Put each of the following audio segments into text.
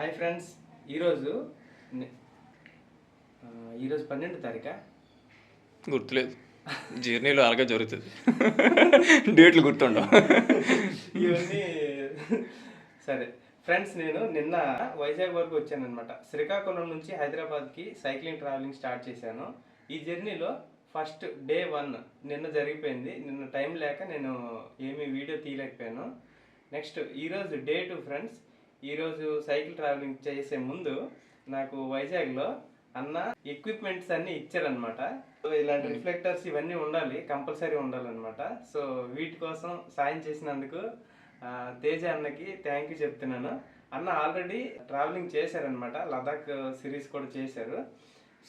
Hi friends, ఈరోజు ఈరోజు 12 తారీఖా గుర్తులేదు. జర్నీలో అలాగే జరుగుతుంది. డేట్లు గుర్తుండవు ఇవన్నీ. సరే ఫ్రెండ్స్, నేను నిన్న వైజాగ్ వరకు వచ్చానమాట. శ్రీకాకుళం నుంచి హైదరాబాద్కి సైక్లింగ్ ట్రావెలింగ్ స్టార్ట్ చేశాను. ఈ జర్నీలో ఫస్ట్ డే 1 నిన్న జరిగిపోయింది. నిన్న టైం లేక నేను ఏమీ వీడియో తీయలేకపోయాను. నెక్స్ట్ ఈరోజు డే 2 ఫ్రెండ్స్. ఈరోజు సైకిల్ ట్రావెలింగ్ చేసే ముందు నాకు వైజాగ్లో అన్న ఎక్విప్మెంట్స్ అన్నీ ఇచ్చారనమాట. సో ఇలాంటి రిఫ్లెక్టర్స్ ఇవన్నీ ఉండాలి, కంపల్సరీ ఉండాలన్నమాట. సో వీటి కోసం సాయం చేసినందుకు తేజ అన్నకి థ్యాంక్ యూ చెప్తున్నాను. అన్న ఆల్రెడీ ట్రావెలింగ్ చేశారనమాట, లదాఖ్ సిరీస్ కూడా చేశారు.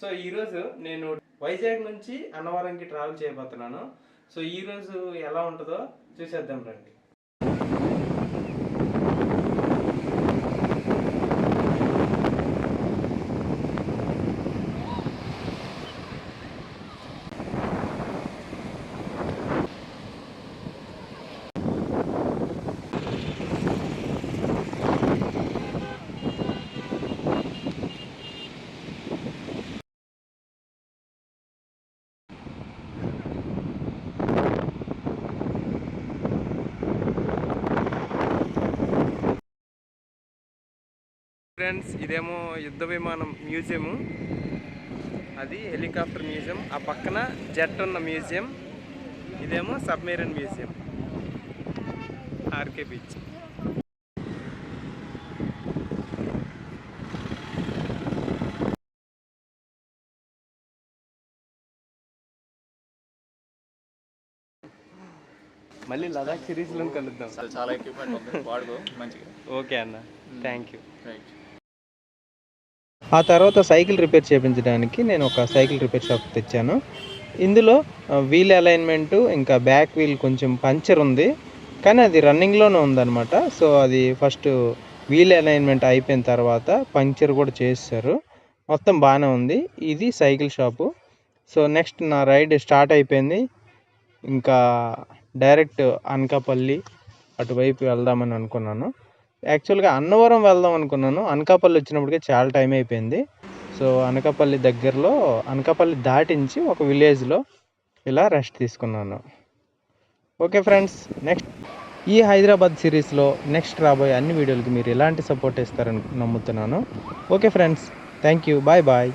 సో ఈరోజు నేను వైజాగ్ నుంచి అన్నవరంకి ట్రావెల్ చేయబోతున్నాను. సో ఈరోజు ఎలా ఉంటుందో చూసేద్దాం రండి. ఫ్రెండ్స్, ఇదేమో యుద్ధ విమానం మ్యూజియము, అది హెలికాప్టర్ మ్యూజియం. ఆ పక్కన జెట్ ఉన్న మ్యూజియం, ఇదేమో సబ్మెరీన్ మ్యూజియం. RK beach. మళ్ళీ లదాఖ్ సిరీస్లో కలుద్దాం. చాలా ఎక్విప్మెంట్ ఉంది, వాడుకో మంచిగా. ఓకే అన్న, థ్యాంక్ యూ. రైట్. ఆ తర్వాత సైకిల్ రిపేర్ చేయించడానికి నేను ఒక సైకిల్ రిపేర్ షాప్ తెచ్చాను. ఇందులో వీల్ అలైన్మెంటు, ఇంకా బ్యాక్ వీల్ కొంచెం పంచర్ ఉంది, కానీ అది రన్నింగ్లోనే ఉందన్నమాట. సో అది ఫస్ట్ వీల్ అలైన్మెంట్ అయిపోయిన తర్వాత పంక్చర్ కూడా చేశారు. మొత్తం బాగానే ఉంది. ఇది సైకిల్ షాపు. సో నెక్స్ట్ నా రైడ్ స్టార్ట్ అయిపోయింది. ఇంకా డైరెక్ట్ అనకాపల్లి అటువైపు వెళ్దామని అనుకున్నాను. యాక్చువల్గా అన్నవరం వెళ్దాం అనుకున్నాను. అనకాపల్లి వచ్చినప్పటికే చాలా టైం అయిపోయింది. సో అనకాపల్లి దగ్గరలో, అనకాపల్లి దాటించి ఒక విలేజ్లో ఇలా రెస్ట్ తీసుకున్నాను. ఓకే ఫ్రెండ్స్, నెక్స్ట్ ఈ హైదరాబాద్ సిరీస్లో నెక్స్ట్ రాబోయే అన్ని వీడియోలకి మీరు ఎలాంటి సపోర్ట్ ఇస్తారని నమ్ముతున్నాను. Okay friends, thank you, bye bye.